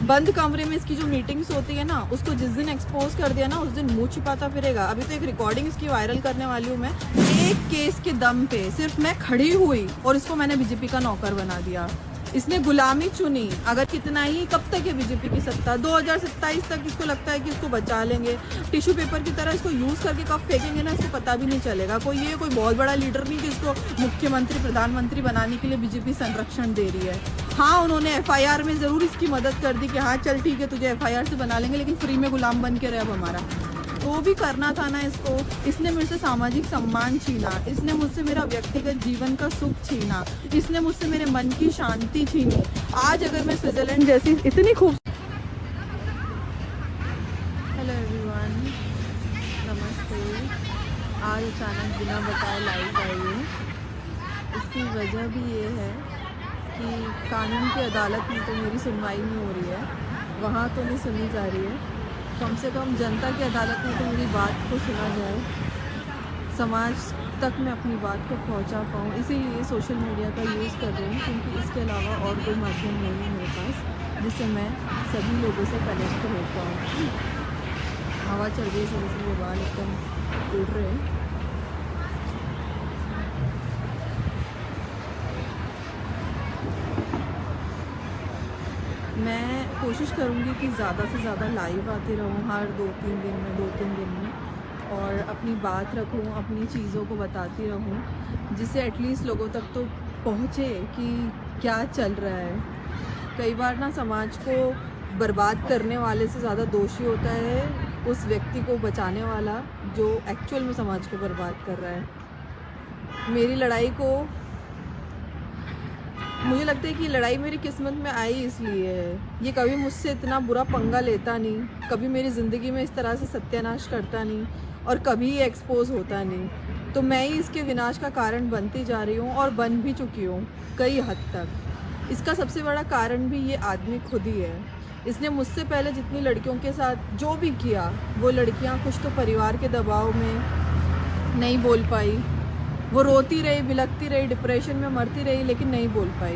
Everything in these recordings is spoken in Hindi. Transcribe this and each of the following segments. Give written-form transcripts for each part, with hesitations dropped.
बंद कमरे में इसकी जो मीटिंग्स होती है ना, उसको जिस दिन एक्सपोज कर दिया ना, उस दिन मुंह छिपाता फिरेगा। अभी तो एक रिकॉर्डिंग इसकी वायरल करने वाली हूँ मैं, एक केस के दम पे सिर्फ मैं खड़ी हुई और इसको मैंने बीजेपी का नौकर बना दिया। इसने गुलामी चुनी। अगर कितना ही, कब तक है बीजेपी की सत्ता? 2027 तक इसको लगता है कि इसको बचा लेंगे। टिश्यू पेपर की तरह इसको यूज़ करके कब फेंकेंगे ना, इसको पता भी नहीं चलेगा। कोई बहुत बड़ा लीडर नहीं कि इसको मुख्यमंत्री प्रधानमंत्री बनाने के लिए बीजेपी संरक्षण दे रही है। हाँ, उन्होंने एफआईआर में ज़रूर इसकी मदद कर दी कि हाँ चल ठीक है तुझे एफआईआर से बना लेंगे, लेकिन फ्री में गुलाम बन के रहे अब हमारा। तो भी करना था ना इसको। इसने मेरे से सामाजिक सम्मान छीना, इसने मुझसे मेरा व्यक्तिगत जीवन का सुख छीना, इसने मुझसे मेरे मन की शांति छीनी। आज अगर मैं स्विट्जरलैंड जैसी इतनी खूब हेलो एवरीवन, नमस्ते। आज अचानक बिना बताए लाइव आई हूँ। इसकी वजह भी ये है कि कानून की अदालत में तो मेरी सुनवाई नहीं हो रही है, वहाँ तो नहीं सुनी जा रही है। कम से कम जनता की अदालत में तो मेरी बात को सुना जाए, समाज तक मैं अपनी बात को पहुंचा पाऊँ। इसीलिए सोशल मीडिया का यूज़ कर रही हूँ, क्योंकि इसके अलावा और कोई माध्यम नहीं है मेरे पास जिससे मैं सभी लोगों से कनेक्ट हो पाऊँ। हवा चल रही है, इसलिए बाल एकदम उड़ रहे हैं। मैं कोशिश करूँगी कि ज़्यादा से ज़्यादा लाइव आती रहूँ हर 2-3 दिन में और अपनी बात रखूँ, अपनी चीज़ों को बताती रहूँ, जिससे एटलीस्ट लोगों तक तो पहुँचे कि क्या चल रहा है। कई बार ना समाज को बर्बाद करने वाले से ज़्यादा दोषी होता है उस व्यक्ति को बचाने वाला जो एक्चुअल में समाज को बर्बाद कर रहा है। मेरी लड़ाई को, मुझे लगता है कि लड़ाई मेरी किस्मत में आई इसलिए है। ये कभी मुझसे इतना बुरा पंगा लेता नहीं, कभी मेरी ज़िंदगी में इस तरह से सत्यानाश करता नहीं और कभी एक्सपोज होता नहीं। तो मैं ही इसके विनाश का कारण बनती जा रही हूँ और बन भी चुकी हूँ कई हद तक। इसका सबसे बड़ा कारण भी ये आदमी खुद ही है। इसने मुझसे पहले जितनी लड़कियों के साथ जो भी किया, वो लड़कियाँ कुछ तो परिवार के दबाव में नहीं बोल पाई, वो रोती रही, बिलखती रही, डिप्रेशन में मरती रही, लेकिन नहीं बोल पाई।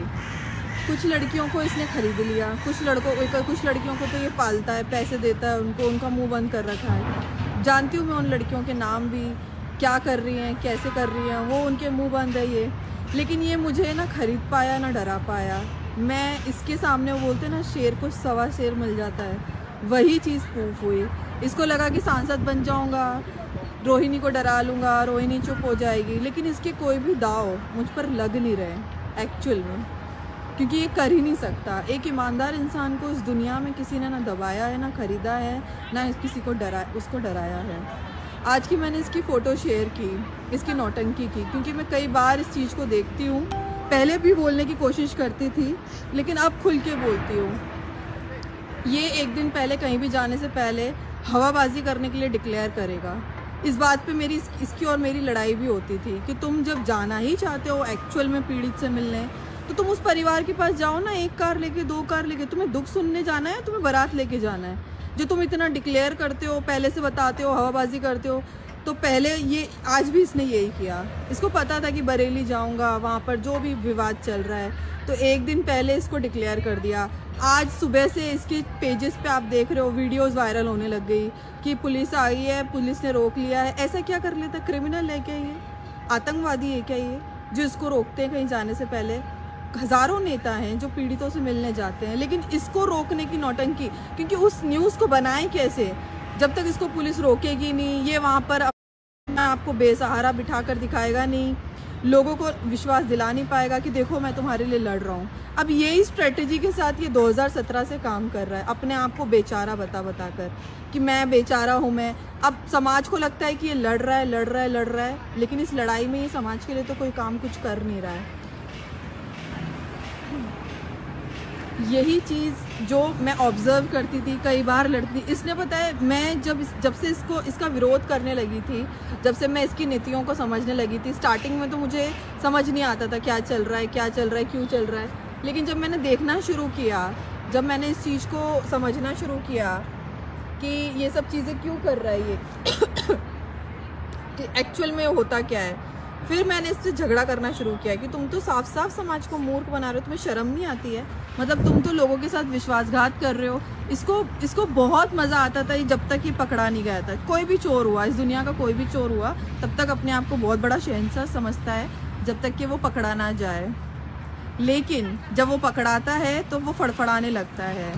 कुछ लड़कियों को इसने खरीद लिया, कुछ लड़कियों को तो ये पालता है, पैसे देता है उनको, उनका मुंह बंद कर रखा है। जानती हूँ मैं उन लड़कियों के नाम भी, क्या कर रही हैं, कैसे कर रही हैं, वो उनके मुंह बंद है ये। लेकिन ये मुझे ना खरीद पाया ना डरा पाया। मैं इसके सामने, वो बोलते ना शेर को सवा शेर मिल जाता है, वही चीज़ प्रूफ हुई। इसको लगा कि सांसद बन जाऊँगा, रोहिणी को डरा लूँगा, रोहिणी चुप हो जाएगी, लेकिन इसके कोई भी दाव मुझ पर लग नहीं रहे एक्चुअल में, क्योंकि ये कर ही नहीं सकता। एक ईमानदार इंसान को इस दुनिया में किसी ने ना दबाया है, ना ख़रीदा है, ना किसी को उसको डराया है। आज की मैंने इसकी फ़ोटो शेयर की, इसकी नौटंकी की, क्योंकि मैं कई बार इस चीज़ को देखती हूँ। पहले भी बोलने की कोशिश करती थी, लेकिन अब खुल के बोलती हूँ। ये एक दिन पहले कहीं भी जाने से पहले हवाबाजी करने के लिए डिक्लेयर करेगा। इस बात पे मेरी इसकी और मेरी लड़ाई भी होती थी कि तुम जब जाना ही चाहते हो एक्चुअल में पीड़ित से मिलने, तो तुम उस परिवार के पास जाओ ना, 1 कार लेके, 2 कार लेके। तुम्हें दुख सुनने जाना है, तुम्हें बारात लेके जाना है? जो तुम इतना डिक्लेयर करते हो, पहले से बताते हो, हवाबाजी करते हो, तो पहले ये आज भी इसने यही किया। इसको पता था कि बरेली जाऊँगा, वहाँ पर जो भी विवाद चल रहा है, तो एक दिन पहले इसको डिक्लेयर कर दिया। आज सुबह से इसके पेजेस पे आप देख रहे हो वीडियोस वायरल होने लग गई कि पुलिस आई है, पुलिस ने रोक लिया है। ऐसा क्या कर लेता? क्रिमिनल है क्या ये? आतंकवादी है क्या ये, जो इसको रोकते हैं कहीं जाने से पहले? हज़ारों नेता हैं जो पीड़ितों से मिलने जाते हैं, लेकिन इसको रोकने की नौटंकी, क्योंकि उस न्यूज़ को बनाए कैसे? जब तक इसको पुलिस रोकेगी नहीं, ये वहाँ पर आपको बेसहारा बिठा कर दिखाएगा नहीं, लोगों को विश्वास दिला नहीं पाएगा कि देखो मैं तुम्हारे लिए लड़ रहा हूँ। अब यही स्ट्रेटजी के साथ ये 2017 से काम कर रहा है, अपने आप को बेचारा बता कर कि मैं बेचारा हूँ मैं। अब समाज को लगता है कि ये लड़ रहा है, लेकिन इस लड़ाई में ये समाज के लिए तो कोई काम कुछ कर नहीं रहा है। यही चीज़ जो मैं ऑब्ज़र्व करती थी, कई बार लड़ती थी। इसने पता है, मैं जब से इसका विरोध करने लगी थी, जब से मैं इसकी नीतियों को समझने लगी थी, स्टार्टिंग में तो मुझे समझ नहीं आता था क्या चल रहा है, क्यों चल रहा है। लेकिन जब मैंने देखना शुरू किया, जब मैंने इस चीज़ को समझना शुरू किया कि ये सब चीज़ें क्यों कर रहा है ये कि एक्चुअल में होता क्या है, फिर मैंने इससे झगड़ा करना शुरू किया कि तुम तो साफ साफ समाज को मूर्ख बना रहे हो, तुम्हें शर्म नहीं आती है, मतलब तुम तो लोगों के साथ विश्वासघात कर रहे हो। इसको बहुत मज़ा आता था जब तक ये पकड़ा नहीं गया था। कोई भी चोर हुआ, इस दुनिया का कोई भी चोर हुआ, तब तक अपने आप को बहुत बड़ा शहंशाह समझता है जब तक कि वो पकड़ा ना जाए। लेकिन जब वो पकड़ाता है तो वो फड़फड़ाने लगता है।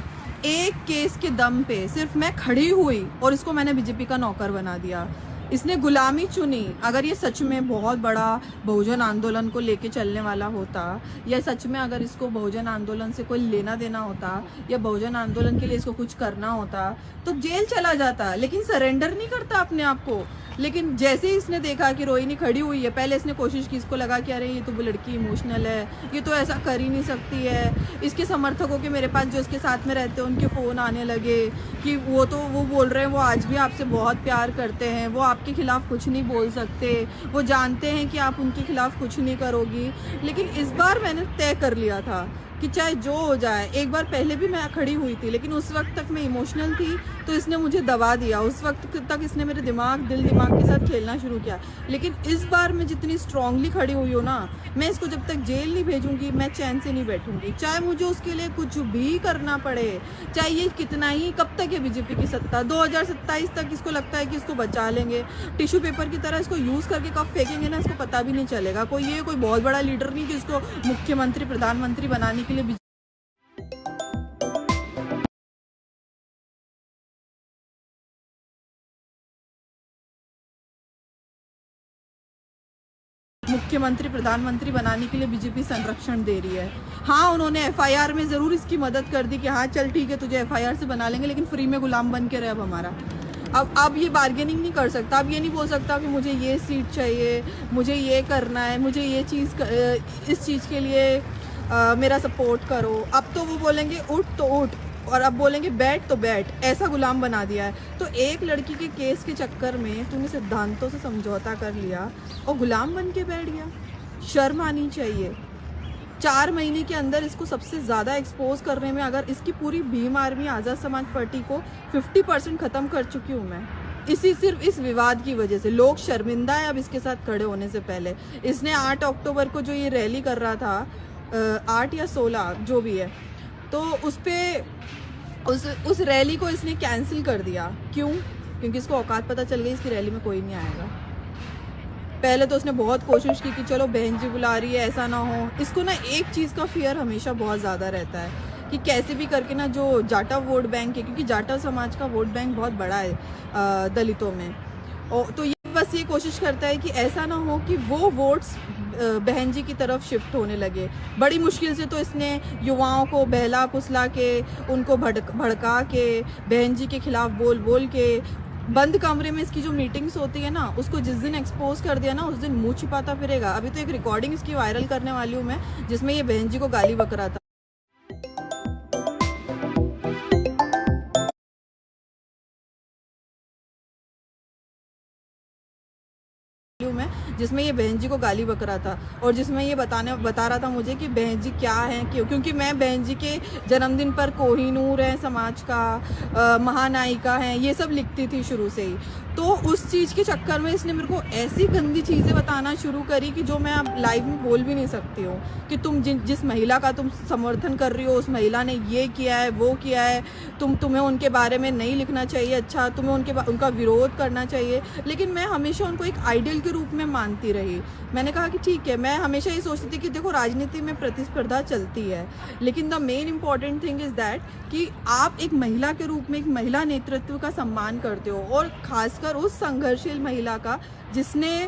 एक केस के दम पे सिर्फ मैं खड़ी हुई और इसको मैंने बीजेपी का नौकर बना दिया। इसने गुलामी चुनी। अगर ये सच में बहुत बड़ा बहुजन आंदोलन को लेके चलने वाला होता, या सच में अगर इसको बहुजन आंदोलन से कोई लेना देना होता, या बहुजन आंदोलन के लिए इसको कुछ करना होता, तो जेल चला जाता। लेकिन सरेंडर नहीं करता अपने आप को। लेकिन जैसे ही इसने देखा कि रोहिणी खड़ी हुई है, पहले इसने कोशिश की, इसको लगा कि अरे ये तो वो लड़की इमोशनल है, ये तो ऐसा कर ही नहीं सकती है। इसके समर्थकों के, मेरे पास जो इसके साथ में रहते हैं, उनके फ़ोन आने लगे कि वो बोल रहे हैं वो आज भी आपसे बहुत प्यार करते हैं, वो आपके खिलाफ़ कुछ नहीं बोल सकते, वो जानते हैं कि आप उनके खिलाफ़ कुछ नहीं करोगी। लेकिन इस बार मैंने तय कर लिया था कि चाहे जो हो जाए। एक बार पहले भी मैं खड़ी हुई थी, लेकिन उस वक्त तक मैं इमोशनल थी तो इसने मुझे दबा दिया। उस वक्त तक इसने मेरे दिल दिमाग के साथ खेलना शुरू किया। लेकिन इस बार मैं जितनी स्ट्रांगली खड़ी हुई हूँ ना, मैं इसको जब तक जेल नहीं भेजूंगी मैं चैन से नहीं बैठूंगी, चाहे मुझे उसके लिए कुछ भी करना पड़े। चाहे ये कितना ही, कब तक है बीजेपी की सत्ता? 2027 तक इसको लगता है कि इसको बचा लेंगे। टिश्यू पेपर की तरह इसको यूज़ करके कब फेंकेंगे ना, इसको पता भी नहीं चलेगा। कोई बहुत बड़ा लीडर नहीं कि इसको मुख्यमंत्री प्रधानमंत्री बनाने के लिए बीजेपी संरक्षण दे रही है। हाँ, उन्होंने एफआईआर में ज़रूर इसकी मदद कर दी कि हाँ चल ठीक है तुझे एफआईआर से बना लेंगे, लेकिन फ्री में गुलाम बन के रहे। अब हमारा अब ये बार्गेनिंग नहीं कर सकता। अब ये नहीं बोल सकता कि मुझे ये सीट चाहिए, मुझे ये करना है, मुझे ये चीज़, इस चीज़ के लिए मेरा सपोर्ट करो। अब तो वो बोलेंगे उठ तो उठ, और अब बोलेंगे बैठ तो बैठ। ऐसा गुलाम बना दिया है। तो एक लड़की के केस के चक्कर में तूने सिद्धांतों से समझौता कर लिया और गुलाम बन के बैठ गया। शर्म आनी चाहिए। 4 महीने के अंदर इसको सबसे ज़्यादा एक्सपोज करने में, अगर इसकी पूरी भीम आर्मी आज़ाद समाज पार्टी को 50% ख़त्म कर चुकी हूँ मैं। सिर्फ इस विवाद की वजह से लोग शर्मिंदा है अब इसके साथ खड़े होने से पहले। इसने 8 अक्टूबर को जो ये रैली कर रहा था, 8 या 16 जो भी है, तो उस रैली को इसने कैंसिल कर दिया। क्यों? क्योंकि इसको औकात पता चल गई इसकी रैली में कोई नहीं आएगा। पहले तो उसने बहुत कोशिश की कि चलो बहन जी बुला रही है, ऐसा ना हो। इसको ना एक चीज़ का फियर हमेशा बहुत ज़्यादा रहता है कि कैसे भी करके ना जो जाटा वोट बैंक है, क्योंकि जाटा समाज का वोट बैंक बहुत बड़ा है दलितों में, और तो ये बस ये कोशिश करता है कि ऐसा ना हो कि वो वोट्स बहन जी की तरफ शिफ्ट होने लगे। बड़ी मुश्किल से तो इसने युवाओं को बहला फुसला के, उनको भड़का के, बहन जी के खिलाफ बोल के, बंद कमरे में इसकी जो मीटिंग्स होती है ना, उसको जिस दिन एक्सपोज कर दिया ना, उस दिन मुंह छिपाता फिरेगा। अभी तो एक रिकॉर्डिंग इसकी वायरल करने वाली हूँ मैं, जिसमें ये बहन जी को गाली बक रहा था, जिसमें ये बहन जी को गाली बक रहा था, और जिसमें ये बता रहा था मुझे कि बहन जी क्या है, क्योंकि मैं बहन जी के जन्मदिन पर कोहिनूर है समाज का, महानायिका हैं, ये सब लिखती थी शुरू से ही। तो उस चीज़ के चक्कर में इसने मेरे को ऐसी गंदी चीज़ें बताना शुरू करी कि जो मैं अब लाइव में बोल भी नहीं सकती हूँ, कि तुम जिस महिला का तुम समर्थन कर रही हो, उस महिला ने ये किया है, वो किया है, तुम्हें उनके बारे में नहीं लिखना चाहिए, अच्छा तुम्हें उनका विरोध करना चाहिए। लेकिन मैं हमेशा उनको एक आइडियल के रूप में मानती रही। मैंने कहा कि ठीक है, मैं हमेशा ये सोचती थी कि देखो राजनीति में प्रतिस्पर्धा चलती है, लेकिन the main important thing is that कि आप एक महिला के रूप में एक महिला नेतृत्व का सम्मान करते हो, और खासकर उस संघर्षशील महिला का जिसने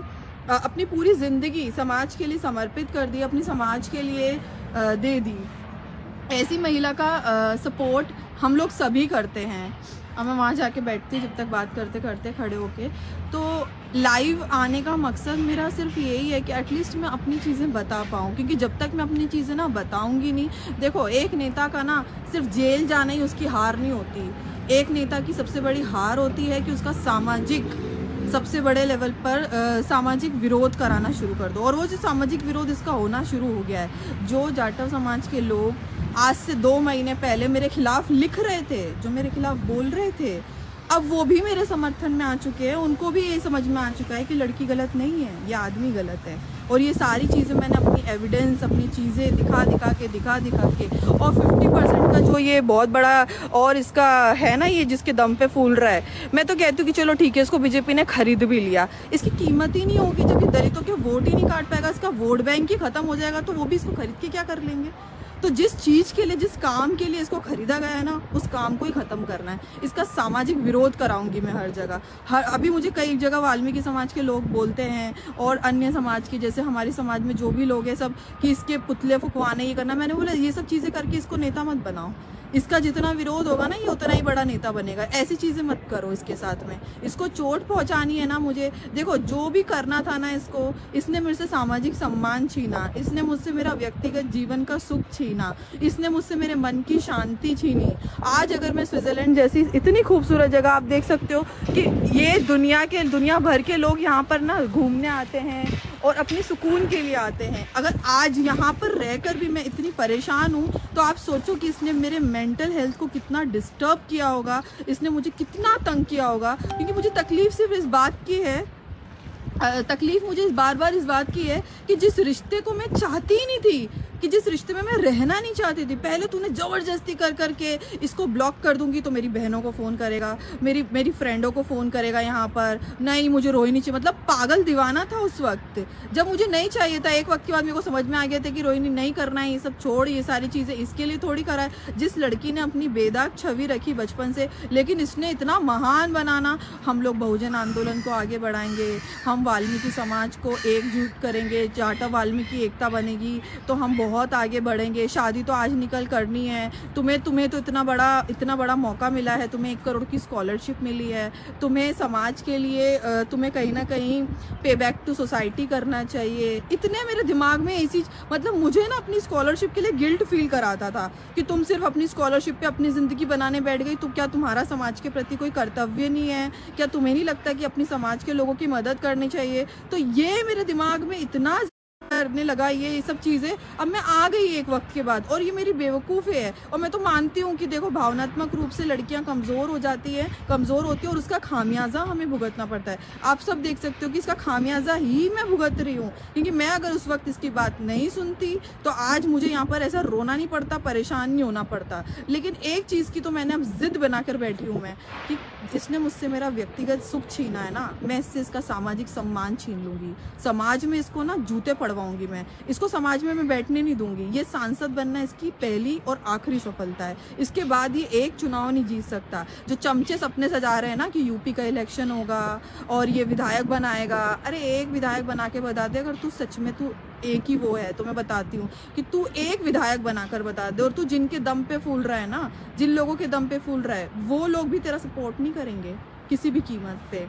अपनी पूरी ज़िंदगी समाज के लिए समर्पित कर दी, अपनी समाज के लिए दे दी। ऐसी महिला का सपोर्ट हम लोग सभी करते हैं। अब मैं वहाँ जाके बैठती जब तक बात करते करते खड़े होके, तो लाइव आने का मकसद मेरा सिर्फ यही है कि एटलीस्ट मैं अपनी चीज़ें बता पाऊँ, क्योंकि जब तक मैं अपनी चीज़ें ना बताऊँगी नहीं, देखो एक नेता का ना सिर्फ जेल जाना ही उसकी हार नहीं होती। एक नेता की सबसे बड़ी हार होती है कि उसका सबसे बड़े लेवल पर सामाजिक विरोध कराना शुरू कर दो। और वो जो सामाजिक विरोध इसका होना शुरू हो गया है, जो जाटव समाज के लोग आज से 2 महीने पहले मेरे खिलाफ लिख रहे थे, जो मेरे खिलाफ बोल रहे थे, अब वो भी मेरे समर्थन में आ चुके हैं। उनको भी ये समझ में आ चुका है कि लड़की गलत नहीं है, ये आदमी गलत है। और ये सारी चीज़ें मैंने अपनी एविडेंस, अपनी चीज़ें दिखा दिखा के और 50% का जो ये बहुत बड़ा और इसका है ना, ये जिसके दम पे फूल रहा है, मैं तो कहती हूँ कि चलो ठीक है, इसको बीजेपी ने खरीद भी लिया, इसकी कीमत ही नहीं होगी जब ये दलितों के वोट ही नहीं काट पाएगा, इसका वोट बैंक ही खत्म हो जाएगा, तो वो भी इसको खरीद के क्या कर लेंगे। तो जिस चीज़ के लिए, जिस काम के लिए इसको खरीदा गया है ना, उस काम को ही ख़त्म करना है। इसका सामाजिक विरोध कराऊंगी मैं हर जगह। अभी मुझे कई जगह वाल्मीकि समाज के लोग बोलते हैं और अन्य समाज के, जैसे हमारे समाज में जो भी लोग हैं सब, कि इसके पुतले फुकवाने, ये करना। मैंने बोला ये सब चीज़ें करके इसको नेता मत बनाओ, इसका जितना विरोध होगा ना, ये उतना ही बड़ा नेता बनेगा। ऐसी चीज़ें मत करो इसके साथ में, इसको चोट पहुंचानी है ना मुझे। देखो जो भी करना था ना इसको, इसने मेरे से सामाजिक सम्मान छीना, इसने मुझसे मेरा व्यक्तिगत जीवन का सुख छीना, इसने मुझसे मेरे मन की शांति छीनी। आज अगर मैं स्विट्जरलैंड जैसी इतनी खूबसूरत जगह, आप देख सकते हो कि ये दुनिया भर के लोग यहाँ पर ना घूमने आते हैं और अपनी सुकून के लिए आते हैं। अगर आज यहाँ पर रहकर भी मैं इतनी परेशान हूँ, तो आप सोचो कि इसने मेरे मेंटल हेल्थ को कितना डिस्टर्ब किया होगा, इसने मुझे कितना तंग किया होगा। क्योंकि मुझे तकलीफ सिर्फ इस बात की है, तकलीफ मुझे बार बार इस बात की है कि जिस रिश्ते को मैं चाहती ही नहीं थी, कि जिस रिश्ते में मैं रहना नहीं चाहती थी, पहले तूने ज़बरदस्ती कर करके इसको ब्लॉक कर दूंगी तो मेरी बहनों को फ़ोन करेगा, मेरी फ्रेंडों को फ़ोन करेगा यहाँ पर, नहीं मुझे रोहिणी चाहिए। मतलब पागल दीवाना था उस वक्त, जब मुझे नहीं चाहिए था। एक वक्त के बाद मेरे को समझ में आ गया था कि रोहिणी नहीं करना है, ये सब छोड़, ये सारी चीज़ें इसके लिए थोड़ी करा है। जिस लड़की ने अपनी बेदाग छवि रखी बचपन से, लेकिन इसने इतना महान बनाना। हम लोग बहुजन आंदोलन को आगे बढ़ाएंगे, हम वाल्मीकि समाज को एकजुट करेंगे, टाटा वाल्मीकि एकता बनेगी तो हम बहुत आगे बढ़ेंगे। शादी तो आज निकल करनी है। तुम्हें तो इतना बड़ा मौका मिला है, तुम्हें 1 करोड़ की स्कॉलरशिप मिली है, तुम्हें समाज के लिए तुम्हें कहीं ना कहीं पे बैक टू सोसाइटी करना चाहिए। इतने मेरे दिमाग में ऐसी, मतलब मुझे ना अपनी स्कॉलरशिप के लिए गिल्ट फील कराता था कि तुम सिर्फ अपनी स्कॉलरशिप पे अपनी ज़िंदगी बनाने बैठ गई, तो क्या तुम्हारा समाज के प्रति कोई कर्तव्य नहीं है? क्या तुम्हें नहीं लगता कि अपनी समाज के लोगों की मदद करनी चाहिए? तो ये मेरे दिमाग में इतना करने लगा ये सब चीज़ें। अब मैं आ गई एक वक्त के बाद, और ये मेरी बेवकूफ़ी है। और मैं तो मानती हूँ कि देखो, भावनात्मक रूप से लड़कियाँ कमज़ोर होती है और उसका खामियाजा हमें भुगतना पड़ता है। आप सब देख सकते हो कि इसका खामियाजा ही मैं भुगत रही हूँ, क्योंकि मैं अगर उस वक्त इसकी बात नहीं सुनती तो आज मुझे यहाँ पर ऐसा रोना नहीं पड़ता, परेशान नहीं होना पड़ता। लेकिन एक चीज़ की तो मैंने अब जिद बना कर बैठी हूँ मैं, कि इसने मुझसे मेरा व्यक्तिगत सुख छीना है ना, मैं इससे इसका सामाजिक सम्मान छीन लूँगी। समाज में इसको ना जूते पड़वाऊंगी मैं, इसको समाज में मैं बैठने नहीं दूंगी। ये सांसद बनना इसकी पहली और आखिरी सफलता है। इसके बाद ये एक चुनाव नहीं जीत सकता। जो चमचे सपने सजा रहे हैं ना कि यूपी का इलेक्शन होगा और ये विधायक बनाएगा, अरे एक विधायक बना के बता दे, अगर तू सच में तू एक ही वो है तो मैं बताती हूँ कि तू एक विधायक बनाकर बता दे। और तू जिनके दम पे फूल रहा है ना, जिन लोगों के दम पे फूल रहा है, वो लोग भी तेरा सपोर्ट नहीं करेंगे किसी भी कीमत पे।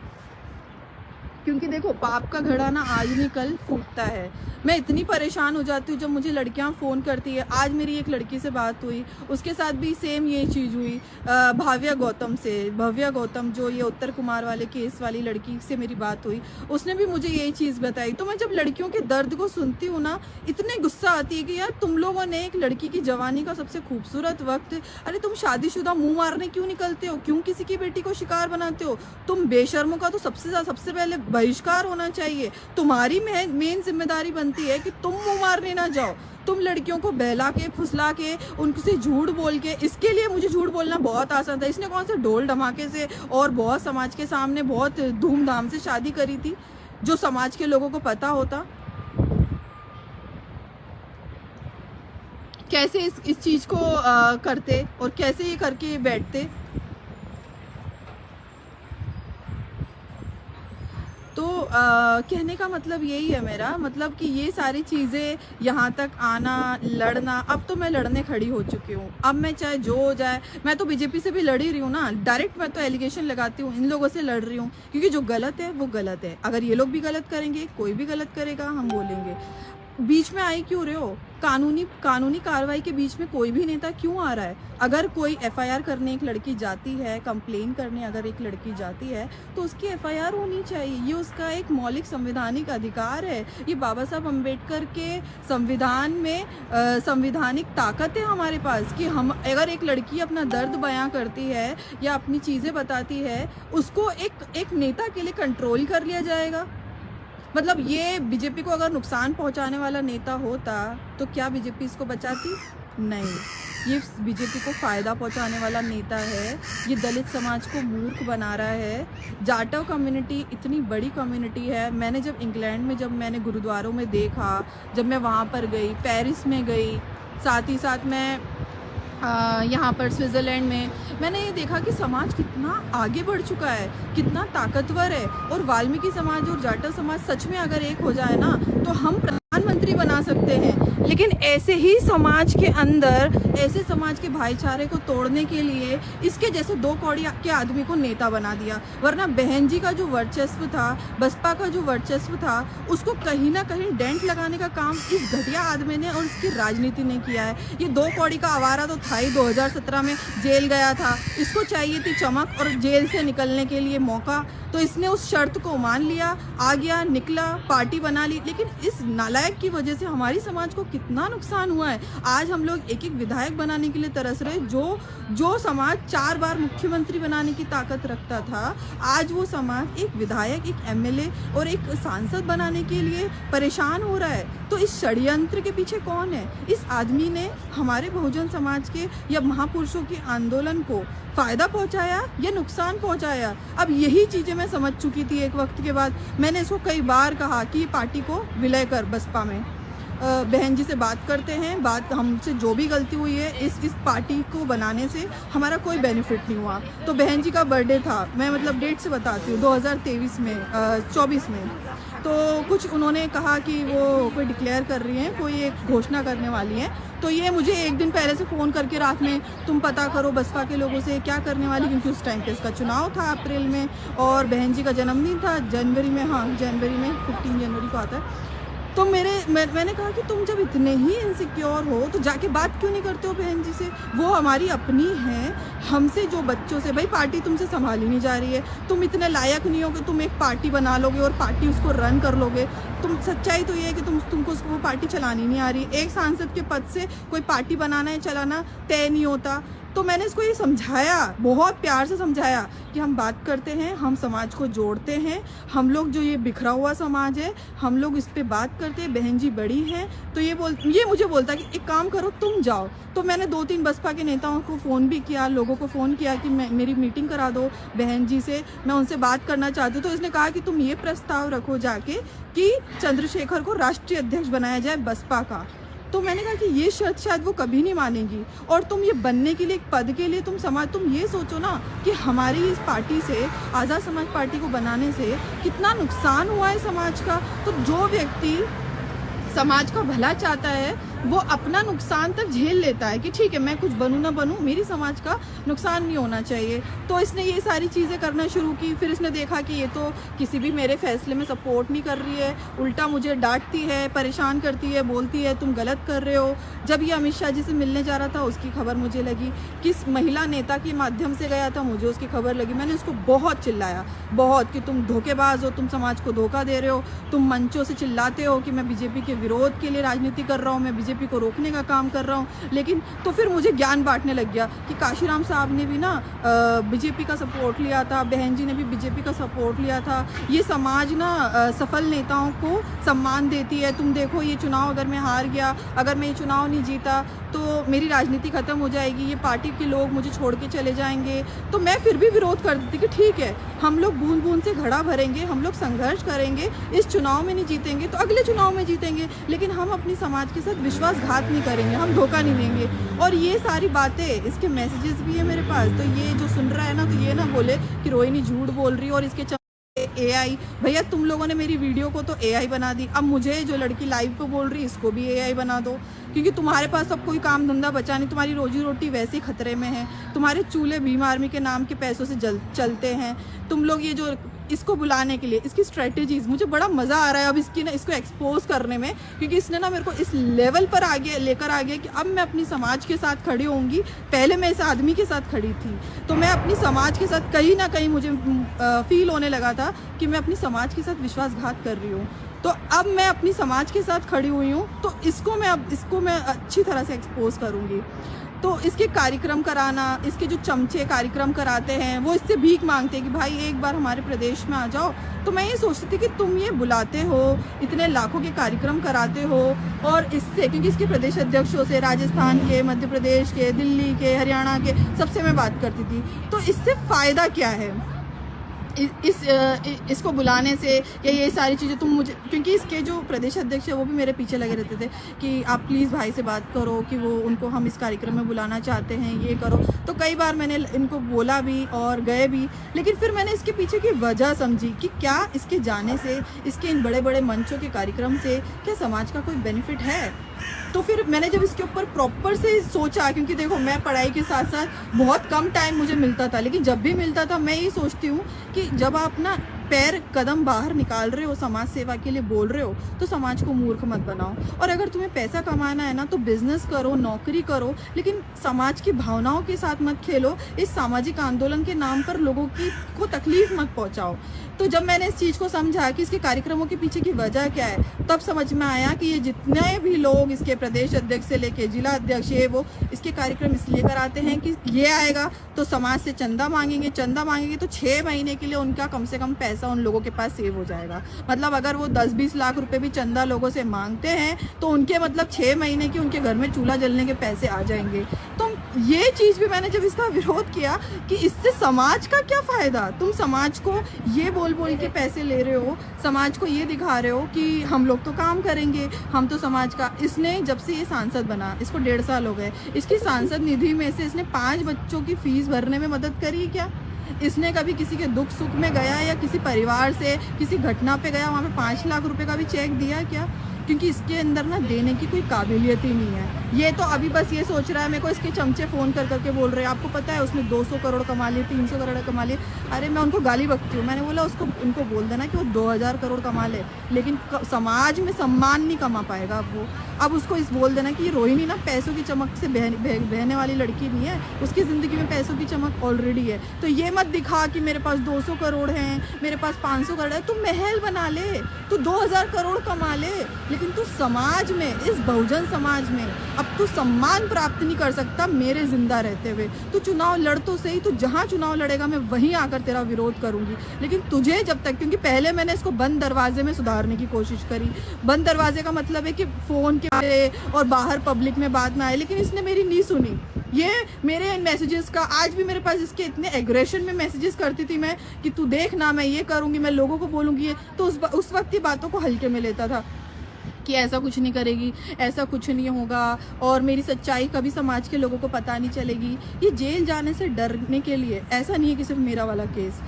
क्योंकि देखो, पाप का घड़ा ना आज नहीं कल फूटता है। मैं इतनी परेशान हो जाती हूँ जब मुझे लड़कियाँ फ़ोन करती है। आज मेरी एक लड़की से बात हुई, उसके साथ भी सेम ये चीज़ हुई, भव्या गौतम से। भव्या गौतम जो ये उत्तर कुमार वाले केस वाली लड़की से मेरी बात हुई, उसने भी मुझे यही चीज़ बताई। तो मैं जब लड़कियों के दर्द को सुनती हूँ ना, इतने गुस्सा आती है कि यार तुम लोगों ने एक लड़की की जवानी का सबसे खूबसूरत वक्त, अरे तुम शादीशुदा मुँह मारने क्यों निकलते हो? क्यों किसी की बेटी को शिकार बनाते हो? तुम बेशर्मों का तो सबसे पहले बहिष्कार होना चाहिए। तुम्हारी मेन जिम्मेदारी बनती है कि तुम मुंह मारने ना जाओ। तुम लड़कियों को बहला के, फुसला के, उनसे झूठ बोल के, इसके लिए मुझे झूठ बोलना बहुत आसान था। इसने कौन सा ढोल धमाके से और बहुत समाज के सामने बहुत धूमधाम से शादी करी थी, जो समाज के लोगों को पता होता। कैसे इस चीज को करते और कैसे ये करके बैठते। तो कहने का मतलब यही है मेरा, मतलब कि ये सारी चीज़ें यहाँ तक आना, लड़ना, अब तो मैं लड़ने खड़ी हो चुकी हूँ। अब मैं चाहे जो हो जाए, मैं तो बीजेपी से भी लड़ ही रही हूँ ना, डायरेक्ट मैं तो एलिगेशन लगाती हूँ, इन लोगों से लड़ रही हूँ। क्योंकि जो गलत है वो गलत है। अगर ये लोग भी गलत करेंगे, कोई भी गलत करेगा, हम बोलेंगे। बीच में आई क्यों रहे हो? कानूनी कार्रवाई के बीच में कोई भी नेता क्यों आ रहा है? अगर कोई एफआईआर करने एक लड़की जाती है, कंप्लेन करने अगर एक लड़की जाती है, तो उसकी एफआईआर होनी चाहिए। ये उसका एक मौलिक संवैधानिक अधिकार है। ये बाबा साहब अम्बेडकर के संविधान में संवैधानिक ताकत है हमारे पास कि हम, अगर एक लड़की अपना दर्द बयां करती है या अपनी चीज़ें बताती है, उसको एक नेता के लिए कंट्रोल कर लिया जाएगा। मतलब ये बीजेपी को अगर नुकसान पहुंचाने वाला नेता होता तो क्या बीजेपी इसको बचाती? नहीं, ये बीजेपी को फ़ायदा पहुंचाने वाला नेता है। ये दलित समाज को मूर्ख बना रहा है। जाटव कम्युनिटी इतनी बड़ी कम्युनिटी है। मैंने जब इंग्लैंड में मैंने गुरुद्वारों में देखा, जब मैं वहाँ पर गई, पेरिस में गई, साथ ही साथ मैं यहाँ पर स्विट्ज़रलैंड में मैंने ये देखा कि समाज कितना आगे बढ़ चुका है, कितना ताकतवर है। और वाल्मीकि समाज और जाटव समाज सच में अगर एक हो जाए ना तो हम प्रधानमंत्री बना सकते हैं। लेकिन ऐसे ही समाज के अंदर, ऐसे समाज के भाईचारे को तोड़ने के लिए इसके जैसे दो कौड़ी के आदमी को नेता बना दिया। वरना बहन जी का जो वर्चस्व था, बसपा का जो वर्चस्व था, उसको कहीं ना कहीं डेंट लगाने का काम इस घटिया आदमी ने और इसकी राजनीति ने किया है। ये दो कौड़ी का आवारा तो था ही, 2017 में जेल गया था। इसको चाहिए थी चमक और जेल से निकलने के लिए मौका, तो इसने उस शर्त को मान लिया, आ गया, निकला, पार्टी बना ली। लेकिन इस नालायक की वजह से हमारी समाज को कितना नुकसान हुआ है। आज हम लोग एक एक विधायक बनाने के लिए तरस रहे। जो समाज 4 बार मुख्यमंत्री बनाने की ताकत रखता था, आज वो समाज एक विधायक, एक एमएलए और एक सांसद बनाने के लिए परेशान हो रहा है। तो इस षड्यंत्र के पीछे कौन है? इस आदमी ने हमारे बहुजन समाज के या महापुरुषों के आंदोलन को फ़ायदा पहुंचाया या नुकसान पहुंचाया? अब यही चीज़ें मैं समझ चुकी थी एक वक्त के बाद। मैंने इसको कई बार कहा कि पार्टी को विलय कर, बसपा में बहन जी से बात करते हैं, बात हमसे जो भी गलती हुई है इस पार्टी को बनाने से हमारा कोई बेनिफिट नहीं हुआ। तो बहन जी का बर्थडे था, मैं मतलब डेट से बताती हूँ, 2023 में 24 में। तो कुछ उन्होंने कहा कि वो कोई डिक्लेयर कर रही हैं, कोई एक घोषणा करने वाली हैं। तो ये मुझे एक दिन पहले से फ़ोन करके रात में, तुम पता करो बसपा के लोगों से क्या करने वाली, क्योंकि उस टाइम पे इसका चुनाव था अप्रैल में और बहन जी का जन्मदिन था जनवरी में। हाँ, जनवरी में 15 जनवरी को आता है। तो मैंने कहा कि तुम जब इतने ही इनसिक्योर हो तो जाके बात क्यों नहीं करते हो बहन जी से? वो हमारी अपनी है, हमसे जो बच्चों से, भाई पार्टी तुमसे संभाली नहीं जा रही है, तुम इतने लायक नहीं हो कि तुम एक पार्टी बना लोगे और पार्टी उसको रन कर लोगे। तुम सच्चाई तो ये है कि तुमको वो पार्टी चलानी नहीं आ रही। एक सांसद के पद से कोई पार्टी बनाना या चलाना तय नहीं होता। तो मैंने इसको ये समझाया, बहुत प्यार से समझाया कि हम बात करते हैं, हम समाज को जोड़ते हैं, हम लोग जो ये बिखरा हुआ समाज है, हम लोग इस पे बात करते हैं। बहन जी बड़ी हैं तो ये मुझे बोलता कि एक काम करो तुम जाओ। तो मैंने 2-3 बसपा के नेताओं को फ़ोन भी किया, लोगों को फ़ोन किया कि मेरी मीटिंग करा दो बहन जी से, मैं उनसे बात करना चाहती हूँ। तो इसने कहा कि तुम ये प्रस्ताव रखो जाके कि चंद्रशेखर को राष्ट्रीय अध्यक्ष बनाया जाए बसपा का। तो मैंने कहा कि ये शर्त शायद वो कभी नहीं मानेगी। और तुम ये बनने के लिए, एक पद के लिए तुम ये सोचो ना कि हमारी इस पार्टी से, आज़ाद समाज पार्टी को बनाने से कितना नुकसान हुआ है समाज का। तो जो व्यक्ति समाज का भला चाहता है वो अपना नुकसान तक झेल लेता है कि ठीक है, मैं कुछ बनूं ना बनूं, मेरी समाज का नुकसान नहीं होना चाहिए। तो इसने ये सारी चीज़ें करना शुरू की। फिर इसने देखा कि ये तो किसी भी मेरे फैसले में सपोर्ट नहीं कर रही है, उल्टा मुझे डांटती है, परेशान करती है, बोलती है तुम गलत कर रहे हो। जब ये अमित शाह जी से मिलने जा रहा था उसकी खबर मुझे लगी, किस महिला नेता के माध्यम से गया था, मुझे उसकी खबर लगी। मैंने उसको बहुत चिल्लाया, बहुत, कि तुम धोखेबाज हो, तुम समाज को धोखा दे रहे हो, तुम मंचों से चिल्लाते हो कि मैं बीजेपी के विरोध के लिए राजनीति कर रहा हूँ, मैं बीजेपी को रोकने का काम कर रहा हूँ। लेकिन तो फिर मुझे ज्ञान बांटने लग गया कि काशीराम साहब ने भी ना बीजेपी का सपोर्ट लिया था, बहन जी ने भी बीजेपी का सपोर्ट लिया था। ये समाज ना सफल नेताओं को सम्मान देती है। तुम देखो, ये चुनाव अगर मैं हार गया, अगर मैं ये चुनाव नहीं जीता तो मेरी राजनीति खत्म हो जाएगी, ये पार्टी के लोग मुझे छोड़ के चले जाएंगे। तो मैं फिर भी विरोध कर देती कि ठीक है, हम लोग बूंद बूंद से घड़ा भरेंगे, हम लोग संघर्ष करेंगे, इस चुनाव में नहीं जीतेंगे तो अगले चुनाव में जीतेंगे, लेकिन हम अपनी समाज के साथ विश्वासघात नहीं करेंगे, हम धोखा नहीं देंगे। और ये सारी बातें, इसके मैसेजेस भी है मेरे पास। तो ये जो सुन रहा है ना, तो ये ना बोले कि रोहिणी झूठ बोल रही है और इसके AI। भैया तुम लोगों ने मेरी वीडियो को तो AI बना दी, अब मुझे जो लड़की लाइव पे बोल रही है इसको भी AI बना दो, क्योंकि तुम्हारे पास अब कोई काम धंधा बचा नहीं, तुम्हारी रोजी रोटी वैसे ही खतरे में है, तुम्हारे चूल्हे भीम आर्मी के नाम के पैसों से चलते हैं। तुम लोग ये जो इसको बुलाने के लिए, इसकी स्ट्रेटजीज, मुझे बड़ा मज़ा आ रहा है अब इसकी ना, इसको एक्सपोज करने में, क्योंकि इसने ना मेरे को इस लेवल पर लेकर आ गया कि अब मैं अपनी समाज के साथ खड़ी होंगी। पहले मैं इस आदमी के साथ खड़ी थी, तो मैं अपनी समाज के साथ कहीं ना कहीं मुझे फील होने लगा था कि मैं अपनी समाज के साथ विश्वासघात कर रही हूँ। तो अब मैं अपनी समाज के साथ खड़ी हुई हूँ, तो इसको मैं अच्छी तरह से एक्सपोज करूँगी। तो इसके कार्यक्रम कराना, इसके जो चमचे कार्यक्रम कराते हैं वो इससे भीख मांगते हैं कि भाई एक बार हमारे प्रदेश में आ जाओ। तो मैं ये सोचती थी कि तुम ये बुलाते हो, इतने लाखों के कार्यक्रम कराते हो, और इससे, क्योंकि इसके प्रदेश अध्यक्षों से राजस्थान के, मध्य प्रदेश के, दिल्ली के, हरियाणा के, सबसे मैं बात करती थी, तो इससे फ़ायदा क्या है इसको बुलाने से, या ये सारी चीज़ें तुम मुझे, क्योंकि इसके जो प्रदेश अध्यक्ष है वो भी मेरे पीछे लगे रहते थे कि आप प्लीज़ भाई से बात करो कि वो, उनको हम इस कार्यक्रम में बुलाना चाहते हैं, ये करो। तो कई बार मैंने इनको बोला भी और गए भी, लेकिन फिर मैंने इसके पीछे की वजह समझी कि क्या इसके जाने से, इसके इन बड़े बड़े मंचों के कार्यक्रम से क्या समाज का कोई बेनिफिट है। तो फिर मैंने जब इसके ऊपर प्रॉपर से सोचा, क्योंकि देखो मैं पढ़ाई के साथ साथ बहुत कम टाइम मुझे मिलता था, लेकिन जब भी मिलता था मैं ये सोचती हूँ कि जब आप ना पैर कदम बाहर निकाल रहे हो, समाज सेवा के लिए बोल रहे हो, तो समाज को मूर्ख मत बनाओ। और अगर तुम्हें पैसा कमाना है ना तो बिजनेस करो, नौकरी करो, लेकिन समाज की भावनाओं के साथ मत खेलो। इस सामाजिक आंदोलन के नाम पर लोगों को तकलीफ मत पहुंचाओ। तो जब मैंने इस चीज़ को समझा कि इसके कार्यक्रमों के पीछे की वजह क्या है, तब समझ में आया कि ये जितने भी लोग इसके प्रदेश अध्यक्ष से लेके जिला अध्यक्ष, ये वो इसके कार्यक्रम इसलिए कराते हैं कि ये आएगा तो समाज से चंदा मांगेंगे, चंदा मांगेंगे तो 6 महीने के लिए उनका कम से कम पैसा उन लोगों के पास सेव हो जाएगा। मतलब अगर वो 10-20 लाख रुपए भी चंदा लोगों से मांगते हैं तो उनके मतलब 6 महीने की उनके घर में चूल्हा जलने के पैसे आ जाएंगे। तो ये चीज़ भी मैंने जब इसका विरोध किया कि इससे समाज का क्या फ़ायदा, तुम समाज को ये बोल के पैसे ले रहे हो, समाज को ये दिखा रहे हो कि हम लोग तो काम करेंगे, हम तो समाज का। इसने जब से ये सांसद बना, इसको 1.5 साल हो गए, इसकी सांसद निधि में से इसने 5 बच्चों की फीस भरने में मदद करी क्या? इसने कभी किसी के दुख सुख में गया या किसी परिवार से किसी घटना पे गया, वहाँ पे 5 लाख रुपए का भी चेक दिया क्या? क्योंकि इसके अंदर ना देने की कोई काबिलियत ही नहीं है। ये तो अभी बस ये सोच रहा है, मेरे को इसके चमचे फ़ोन कर करके बोल रहे हैं आपको पता है उसने 200 करोड़ कमा लिए, 300 करोड़ कमा लिए। अरे मैं उनको गाली बकती हूँ, मैंने बोला उसको, उनको बोल देना कि वो 2000 करोड़ कमा ले, लेकिन समाज में सम्मान नहीं कमा पाएगा वो। अब उसको इस बोल देना कि रोहिणी ना पैसों की चमक से बहने वाली लड़की नहीं है, उसकी ज़िंदगी में पैसों की चमक ऑलरेडी है। तो ये मत दिखा कि मेरे पास 200 करोड़ हैं, मेरे पास 500 करोड़ है। तू महल बना ले, तू 2000 करोड़ कमा ले, लेकिन तू समाज में, इस बहुजन समाज में अब तू सम्मान प्राप्त नहीं कर सकता मेरे जिंदा रहते हुए। तू चुनाव लड़ तो सही, तू जहाँ चुनाव लड़ेगा मैं वहीं आकर तेरा विरोध करूंगी, लेकिन तुझे जब तक, क्योंकि पहले मैंने इसको बंद दरवाजे में सुधारने की कोशिश करी। बंद दरवाजे का मतलब है कि फ़ोन के और बाहर पब्लिक में बात ना आए, लेकिन इसने मेरी नहीं सुनी। ये मेरे इन मैसेजेस का, आज भी मेरे पास इसके इतने एग्रेशन में मैसेजेस करती थी मैं कि तू देख ना, मैं ये करूँगी, मैं लोगों को बोलूँगी, तो उस वक्त की बातों को हल्के में लेता था कि ऐसा कुछ नहीं करेगी, ऐसा कुछ नहीं होगा, और मेरी सच्चाई कभी समाज के लोगों को पता नहीं चलेगी। ये जेल जाने से डरने के लिए, ऐसा नहीं है कि सिर्फ मेरा वाला केस,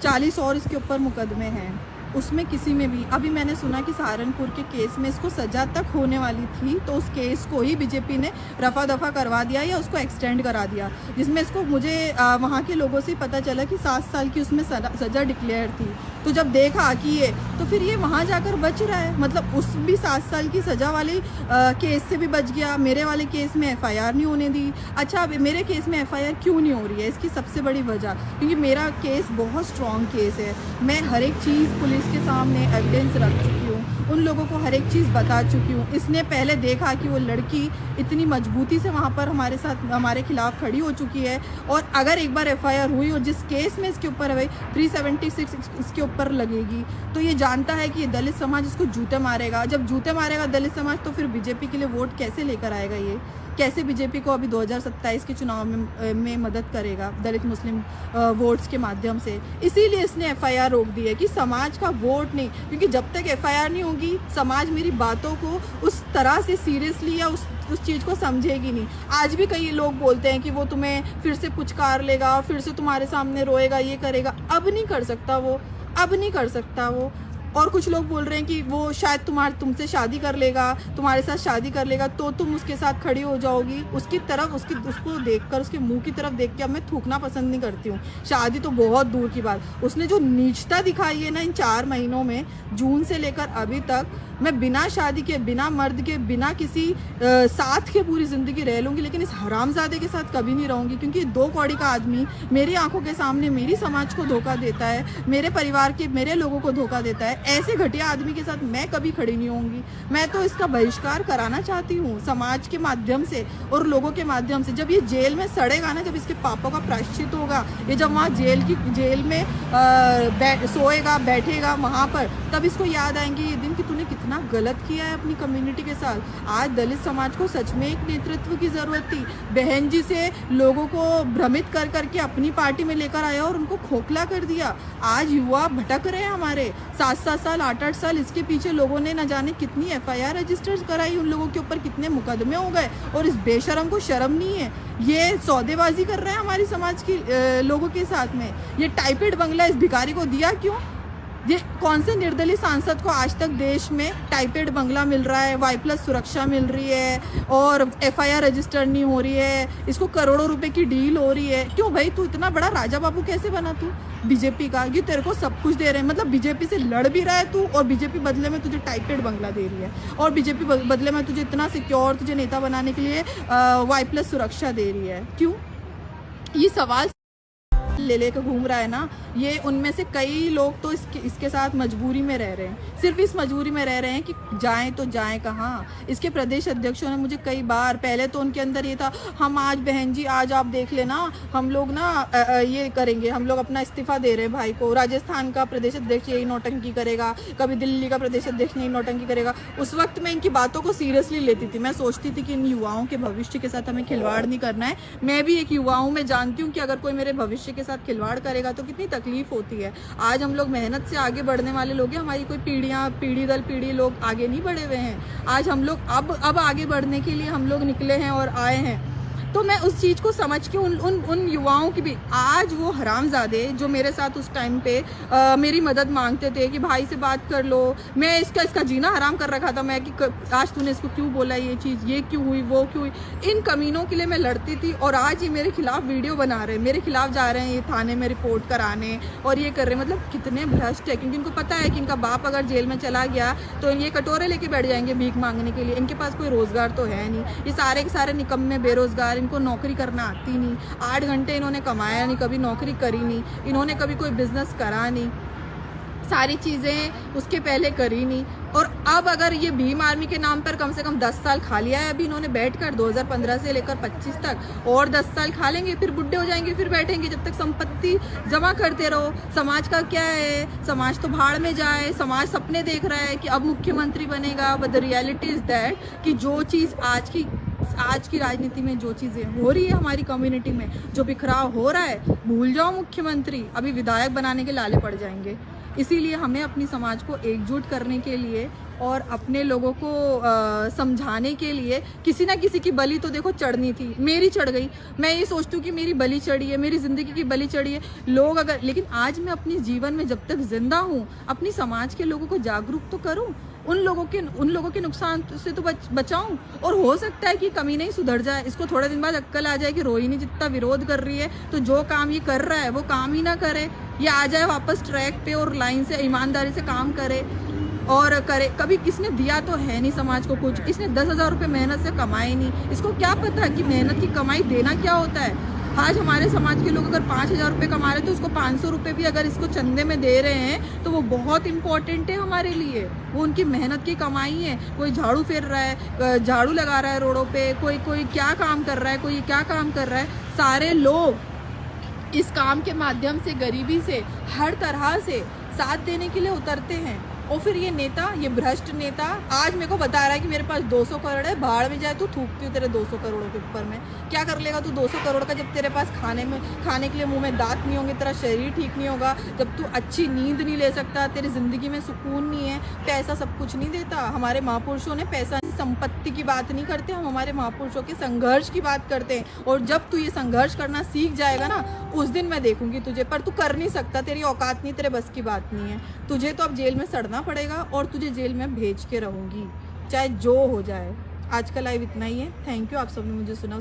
40 और इसके ऊपर मुकदमे हैं, उसमें किसी में भी। अभी मैंने सुना कि सहारनपुर के केस में इसको सजा तक होने वाली थी, तो उस केस को ही बीजेपी ने रफा दफा करवा दिया या उसको एक्सटेंड करा दिया, जिसमें इसको, मुझे वहाँ के लोगों से पता चला कि 7 साल की उसमें सजा डिक्लेयर थी। तो जब देखा कि ये, तो फिर ये वहाँ जाकर बच रहा है, मतलब उस भी 7 साल की सजा वाली केस से भी बच गया। मेरे वाले केस में FIR नहीं होने दी। अच्छा, अब मेरे केस में FIR क्यों नहीं हो रही है? इसकी सबसे बड़ी वजह, क्योंकि मेरा केस बहुत स्ट्रॉन्ग केस है, मैं हर एक चीज़ पुलिस के सामने एविडेंस रख चुकी हूँ, उन लोगों को हर एक चीज़ बता चुकी हूँ। इसने पहले देखा कि वो लड़की इतनी मजबूती से वहाँ पर हमारे साथ, हमारे खिलाफ खड़ी हो चुकी है, और अगर एक बार FIR हुई और जिस केस में इसके ऊपर है 376 इसके ऊपर लगेगी, तो ये जानता है कि ये दलित समाज इसको जूते मारेगा। जब जूते मारेगा दलित समाज, तो फिर बीजेपी के लिए वोट कैसे लेकर आएगा? ये कैसे बीजेपी को अभी 2027 के चुनाव में मदद करेगा दलित मुस्लिम वोट्स के माध्यम से? इसीलिए इसने FIR रोक दी है कि समाज का वोट नहीं, क्योंकि जब तक FIR नहीं होगी समाज मेरी बातों को उस तरह से सीरियसली या उस चीज़ को समझेगी नहीं। आज भी कई लोग बोलते हैं कि वो तुम्हें फिर से पुचकार लेगा, फिर से तुम्हारे सामने रोएगा, ये करेगा। अब नहीं कर सकता वो, अब नहीं कर सकता वो। और कुछ लोग बोल रहे हैं कि वो शायद तुमसे शादी कर लेगा, तुम्हारे साथ शादी कर लेगा तो तुम उसके साथ खड़ी हो जाओगी। उसकी तरफ, उसको देखकर, उसके मुंह की तरफ देख के अब मैं थूकना पसंद नहीं करती हूँ। शादी तो बहुत दूर की बात। उसने जो नीचता दिखाई है ना इन 4 महीनों में, जून से लेकर अभी तक, मैं बिना शादी के, बिना मर्द के, बिना किसी साथ के पूरी ज़िंदगी रह लूँगी, लेकिन इस हरामजादे के साथ कभी नहीं रहूँगी, क्योंकि 2 कौड़ी का आदमी मेरी आंखों के सामने मेरी समाज को धोखा देता है, मेरे परिवार के, मेरे लोगों को धोखा देता है। ऐसे घटिया आदमी के साथ मैं कभी खड़ी नहीं होंगी। मैं तो इसका बहिष्कार कराना चाहती हूँ समाज के माध्यम से और लोगों के माध्यम से। जब ये जेल में सड़ेगा ना, जब इसके पापों का प्रायश्चित होगा, ये जब वहाँ जेल में सोएगा, बैठेगा वहाँ पर, तब इसको याद आएंगे ये दिन कि तूने कितना गलत किया है अपनी कम्युनिटी के साथ। आज दलित समाज को सच में एक नेतृत्व की ज़रूरत थी। बहन जी से लोगों को भ्रमित कर करके अपनी पार्टी में लेकर आया और उनको खोखला कर दिया। आज युवा भटक रहे हैं हमारे, 7-7 साल 8-8 साल इसके पीछे लोगों ने न जाने कितनी FIR रजिस्टर कराई, उन लोगों के ऊपर कितने मुकदमे हो गए, और इस बेशरम को शर्म नहीं है। ये सौदेबाजी कर रहे हैं हमारी समाज की लोगों के साथ में। ये टाइपेड बंगला इस भिखारी को दिया क्यों? ये कौन से निर्दलीय सांसद को आज तक देश में टाइपेड बंगला मिल रहा है, Y+ सुरक्षा मिल रही है और FIR रजिस्टर नहीं हो रही है, इसको करोड़ों रुपए की डील हो रही है? क्यों भाई, तू इतना बड़ा राजा बाबू कैसे बना तू बीजेपी का? ये तेरे को सब कुछ दे रहे हैं, मतलब बीजेपी से लड़ भी रहा है तू, और बीजेपी बदले में तुझे टाइपेड बंगला दे रही है, और बीजेपी बदले में तुझे इतना सिक्योर, तुझे नेता बनाने के लिए Y+ सुरक्षा दे रही है। क्यों? ये सवाल ले लेकर घूम रहा है ना, ये उनमें से कई लोग तो इसके साथ मजबूरी में रह रहे हैं, सिर्फ इस मजबूरी में रह रहे हैं कि जाएं तो जाएं कहाँ। इसके प्रदेश अध्यक्षों ने मुझे कई बार, पहले तो उनके अंदर ये था, हम आज बहन जी आज आप देख लेना, हम लोग ना ये करेंगे, हम लोग अपना इस्तीफा दे रहे हैं भाई को। राजस्थान का प्रदेश अध्यक्ष यही नौटंकी करेगा, कभी दिल्ली का प्रदेश अध्यक्ष यही नौटंकी करेगा। उस वक्त मैं इनकी बातों को सीरियसली लेती थी, मैं सोचती थी कि इन युवाओं के भविष्य के साथ हमें खिलवाड़ नहीं करना है। मैं भी एक युवा हूँ, मैं जानती हूँ कि अगर कोई मेरे भविष्य के साथ खिलवाड़ करेगा तो कितनी तकलीफ होती है। आज हम लोग मेहनत से आगे बढ़ने वाले लोग हैं, हमारी कोई पीढ़ी दर पीढ़ी लोग आगे नहीं बढ़े हुए हैं। आज हम लोग अब आगे बढ़ने के लिए हम लोग निकले हैं और आए हैं। तो मैं उस चीज़ को समझ के उन युवाओं की भी, आज वो हरामजादे जो मेरे साथ उस टाइम पे मेरी मदद मांगते थे कि भाई से बात कर लो, मैं इसका जीना हराम कर रखा था मैं कि आज तूने इसको क्यों बोला, ये चीज़ ये क्यों हुई, वो क्यों हुई, इन कमीनों के लिए मैं लड़ती थी। और आज ये मेरे खिलाफ वीडियो बना रहे हैं, मेरे खिलाफ जा रहे हैं ये थाने में रिपोर्ट कराने और ये कर रहे हैं। मतलब कितने भ्रष्ट है, क्योंकि इनको पता है कि इनका बाप अगर जेल में चला गया तो ये कटोरे लेके बैठ जाएंगे भीख मांगने के लिए। इनके पास कोई रोजगार तो है नहीं, ये सारे के सारे निकम्मे बेरोजगार, इनको नौकरी करना आती नहीं। 8 घंटे इन्होंने कमाया नहीं, कभी नौकरी करी नहीं, इन्होंने कभी कोई बिजनेस करा नहीं, सारी चीज़ें उसके पहले करी नहीं। और अब अगर ये भीम आर्मी के नाम पर कम से कम 10 साल खा लिया है अभी इन्होंने बैठकर, 2015 से लेकर 25 तक, और 10 साल खा लेंगे, फिर बुढ़े हो जाएंगे, फिर बैठेंगे जब तक संपत्ति जमा करते रहो। समाज का क्या है, समाज तो भाड़ में जाए। समाज सपने देख रहा है कि अब मुख्यमंत्री बनेगा, but the reality is that कि जो चीज़ आज की राजनीति में जो चीज़ें हो रही है हमारी कम्युनिटी में, जो बिखराव हो रहा है, भूल जाओ मुख्यमंत्री, अभी विधायक बनाने के लाले पड़ जाएंगे। इसीलिए हमें अपनी समाज को एकजुट करने के लिए और अपने लोगों को समझाने के लिए किसी ना किसी की बलि तो देखो चढ़नी थी। मेरी चढ़ गई, मैं ये सोचती हूँ कि मेरी बलि चढ़ी है, मेरी ज़िंदगी की बलि चढ़ी है लोग अगर, लेकिन आज मैं अपने जीवन में जब तक जिंदा हूँ अपनी समाज के लोगों को जागरूक तो करूँ, उन लोगों के नुकसान से तो बचाऊं। और हो सकता है कि कमी नहीं सुधर जाए, इसको थोड़े दिन बाद अक्कल आ जाए कि रोहिणी जितना विरोध कर रही है तो जो काम ये कर रहा है वो काम ही ना करे, ये आ जाए वापस ट्रैक पे और लाइन से ईमानदारी से काम करे और करे। कभी किसने दिया तो है नहीं समाज को कुछ, इसने 10,000 रुपये मेहनत से कमाए नहीं, इसको क्या पता कि मेहनत की कमाई देना क्या होता है। आज हमारे समाज के लोग अगर 5,000 रुपये कमा रहे हैं तो उसको 500 रुपये भी अगर इसको चंदे में दे रहे हैं तो वो बहुत इंपॉर्टेंट है हमारे लिए, वो उनकी मेहनत की कमाई है। कोई झाड़ू फेर रहा है, झाड़ू लगा रहा है रोडों पे, कोई क्या काम कर रहा है, कोई क्या काम कर रहा है, सारे लोग इस काम के माध्यम से गरीबी से हर तरह से साथ देने के लिए उतरते हैं। और फिर ये नेता, ये भ्रष्ट नेता आज मेरे को बता रहा है कि मेरे पास 200 करोड़ है, भाड़ में जाए तू, थूकती हूँ तेरे 200 करोड़ों के ऊपर में। क्या कर लेगा तू 200 करोड़ का जब तेरे पास खाने के लिए मुंह में दांत नहीं होंगे, तेरा शरीर ठीक नहीं होगा, जब तू अच्छी नींद नहीं ले सकता, तेरी ज़िंदगी में सुकून नहीं है। पैसा सब कुछ नहीं देता। हमारे महापुरुषों ने पैसा, संपत्ति की बात नहीं करते, हम हमारे महापुरुषों के संघर्ष की बात करते हैं। और जब तू ये संघर्ष करना सीख जाएगा ना, उस दिन मैं देखूंगी तुझे। पर तू कर नहीं सकता, तेरी औकात नहीं, तेरे बस की बात नहीं है। तुझे तो अब जेल में सड़ना पड़ेगा और तुझे जेल में भेज के रहूंगी, चाहे जो हो जाए। आज का लाइव इतना ही है। थैंक यू, आप सबने मुझे सुना।